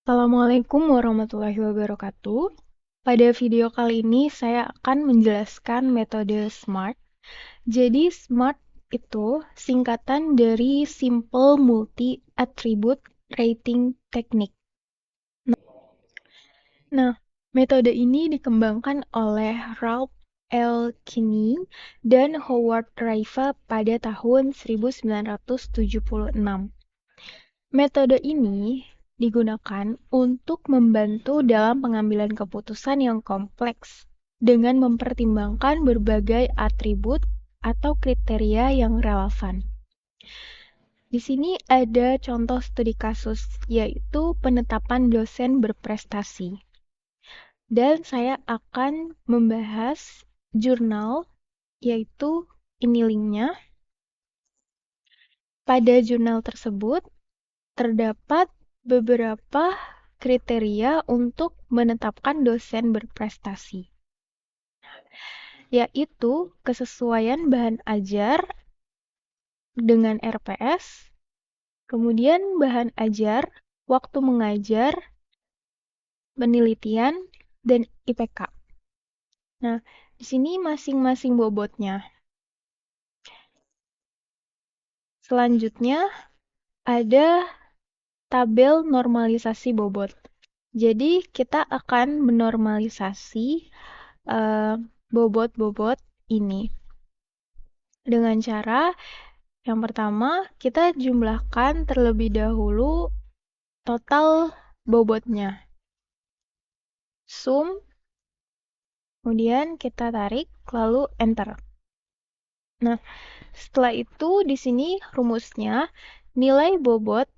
Assalamualaikum warahmatullahi wabarakatuh. Pada video kali ini saya akan menjelaskan metode SMART. Jadi SMART itu singkatan dari Simple Multi-Attribute Rating Technique. Nah, metode ini dikembangkan oleh Ralph L. Kinney dan Howard Raifa pada tahun 1976. Metode ini digunakan untuk membantu dalam pengambilan keputusan yang kompleks dengan mempertimbangkan berbagai atribut atau kriteria yang relevan. Di sini ada contoh studi kasus, yaitu penetapan dosen berprestasi. Dan saya akan membahas jurnal, yaitu ini linknya. Pada jurnal tersebut, terdapat beberapa kriteria untuk menetapkan dosen berprestasi, yaitu kesesuaian bahan ajar dengan RPS, kemudian bahan ajar, waktu mengajar, penelitian, dan IPK. Nah, di sini masing-masing bobotnya. Selanjutnya, ada tabel normalisasi bobot. Jadi, kita akan menormalisasi bobot-bobot ini. Dengan cara yang pertama, kita jumlahkan terlebih dahulu total bobotnya. Sum, kemudian kita tarik, lalu enter. Nah, setelah itu di sini rumusnya nilai bobot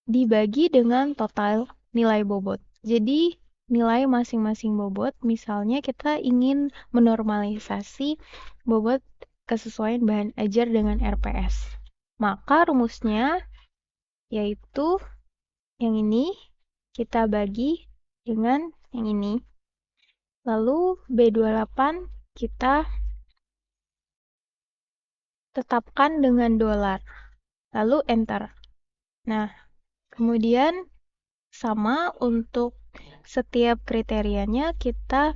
dibagi dengan total nilai bobot. Jadi, nilai masing-masing bobot, misalnya kita ingin menormalisasi bobot kesesuaian bahan ajar dengan RPS. Maka rumusnya yaitu yang ini kita bagi dengan yang ini. Lalu B28 kita tetapkan dengan $. Lalu enter. Nah, kemudian sama untuk setiap kriterianya kita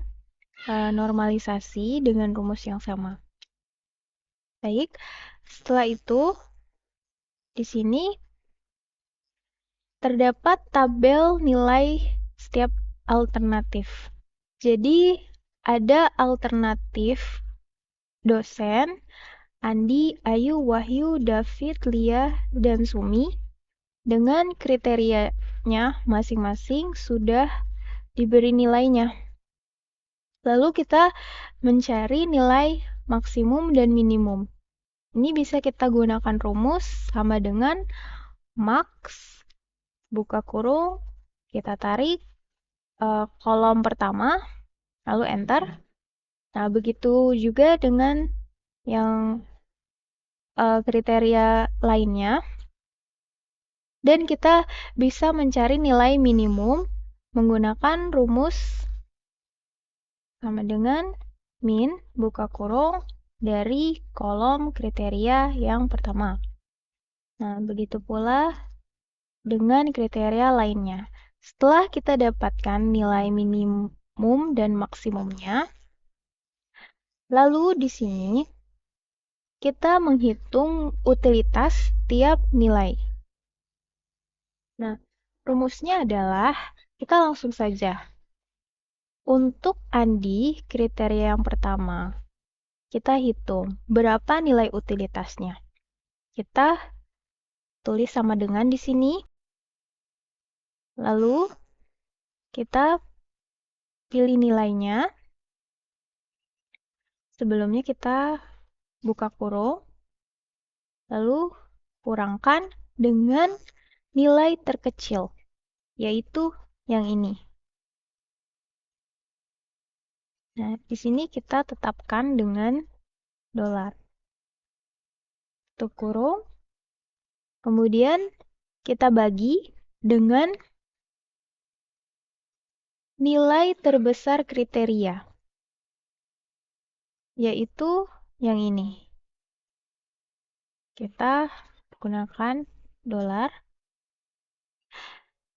normalisasi dengan rumus yang sama. Baik, setelah itu di sini terdapat tabel nilai setiap alternatif. Jadi ada alternatif dosen Andi, Ayu, Wahyu, David, Lia, dan Sumi dengan kriterianya masing-masing sudah diberi nilainya. Lalu kita mencari nilai maksimum dan minimum. Ini bisa kita gunakan rumus sama dengan max, buka kurung, kita tarik kolom pertama, lalu enter. Nah, begitu juga dengan yang kriteria lainnya. Dan kita bisa mencari nilai minimum menggunakan rumus sama dengan min, buka kurung, dari kolom kriteria yang pertama. Nah, begitu pula dengan kriteria lainnya. Setelah kita dapatkan nilai minimum dan maksimumnya, lalu di sini kita menghitung utilitas tiap nilai. Nah, rumusnya adalah kita langsung saja. Untuk Andi, kriteria yang pertama, kita hitung berapa nilai utilitasnya. Kita tulis sama dengan di sini. Lalu kita pilih nilainya. Sebelumnya kita buka kurung. Lalu kurangkan dengan nilai terkecil, yaitu yang ini. Nah, di sini kita tetapkan dengan $. Tutup kurung. Kemudian kita bagi dengan nilai terbesar kriteria, yaitu yang ini. Kita gunakan $.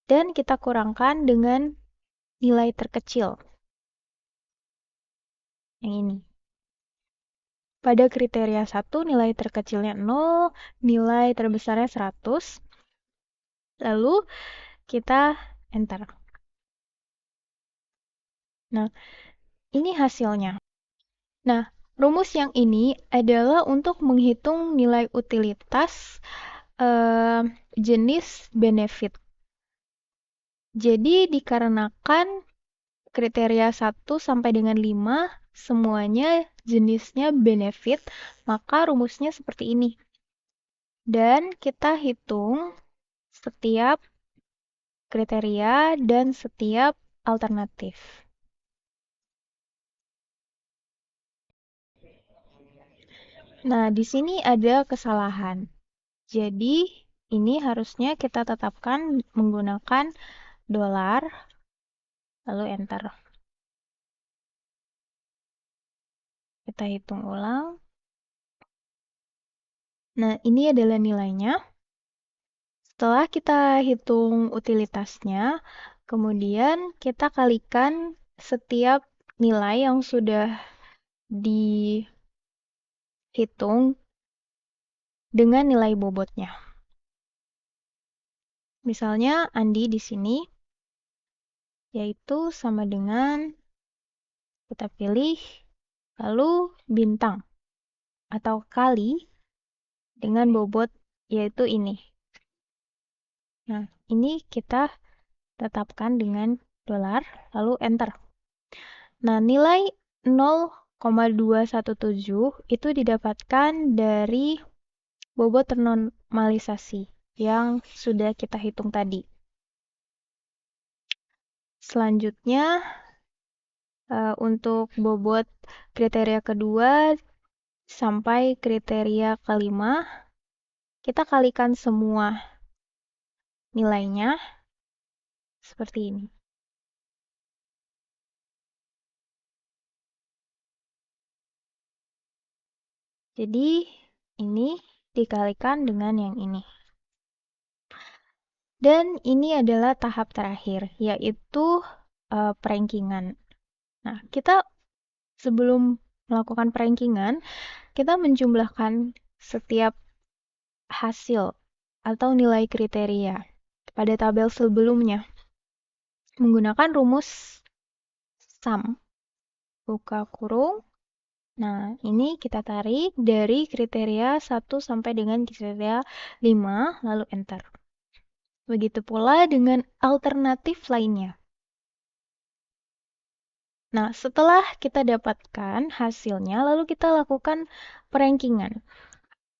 dan kita kurangkan dengan nilai terkecil. Yang ini. Pada kriteria 1, nilai terkecilnya 0, nilai terbesarnya 100. Lalu kita enter. Nah, ini hasilnya. Nah, rumus yang ini adalah untuk menghitung nilai utilitas jenis benefit. Jadi dikarenakan kriteria 1 sampai dengan 5 semuanya jenisnya benefit, maka rumusnya seperti ini. Dan kita hitung setiap kriteria dan setiap alternatif. Nah, di sini ada kesalahan. Jadi, ini harusnya kita tetapkan menggunakan dolar, lalu enter. Kita hitung ulang. Nah, ini adalah nilainya. Setelah kita hitung utilitasnya, kemudian kita kalikan setiap nilai yang sudah dihitung dengan nilai bobotnya. Misalnya Andi di sini, yaitu sama dengan kita pilih, lalu bintang atau kali dengan bobot yaitu ini. Nah, ini kita tetapkan dengan dolar, lalu enter. Nah, nilai 0,217 itu didapatkan dari bobot ternormalisasi yang sudah kita hitung tadi. Selanjutnya, untuk bobot kriteria kedua sampai kriteria kelima, kita kalikan semua nilainya seperti ini. Jadi, ini dikalikan dengan yang ini. Dan ini adalah tahap terakhir, yaitu perankingan. Nah, kita sebelum melakukan perankingan, kita menjumlahkan setiap hasil atau nilai kriteria pada tabel sebelumnya menggunakan rumus sum. Buka kurung. Nah, ini kita tarik dari kriteria 1 sampai dengan kriteria 5, lalu enter. Begitu pula dengan alternatif lainnya. Nah, setelah kita dapatkan hasilnya, lalu kita lakukan perankingan.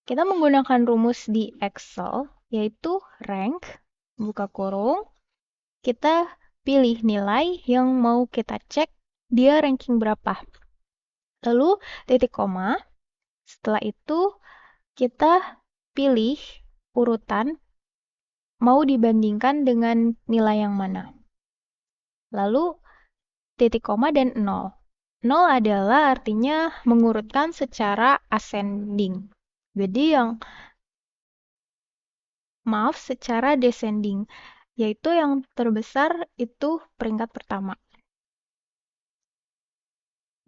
Kita menggunakan rumus di Excel, yaitu rank, buka kurung. Kita pilih nilai yang mau kita cek, dia ranking berapa. Lalu titik koma. Setelah itu, kita pilih urutan mau dibandingkan dengan nilai yang mana. Lalu titik koma dan 0. 0 adalah artinya mengurutkan secara ascending. Jadi secara descending, yaitu yang terbesar itu peringkat pertama.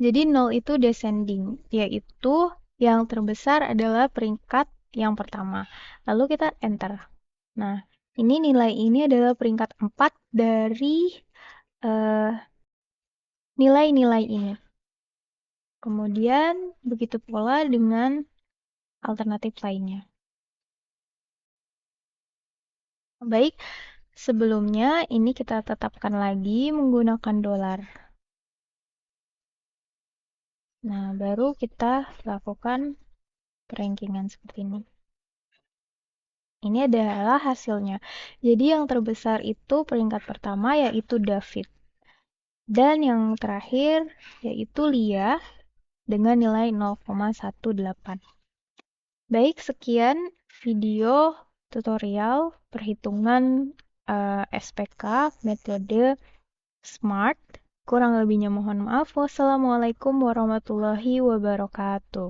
Jadi 0 itu descending, yaitu yang terbesar adalah peringkat yang pertama. Lalu kita enter. Nah, ini nilai ini adalah peringkat 4 dari nilai-nilai ini. Kemudian, begitu pula dengan alternatif lainnya. Baik, sebelumnya ini kita tetapkan lagi menggunakan dolar. Nah, baru kita lakukan perankingan seperti ini. Ini adalah hasilnya. Jadi yang terbesar itu peringkat pertama yaitu David. Dan yang terakhir yaitu Lia dengan nilai 0,18. Baik, sekian video tutorial perhitungan SPK metode SMART. Kurang lebihnya mohon maaf. Wassalamualaikum warahmatullahi wabarakatuh.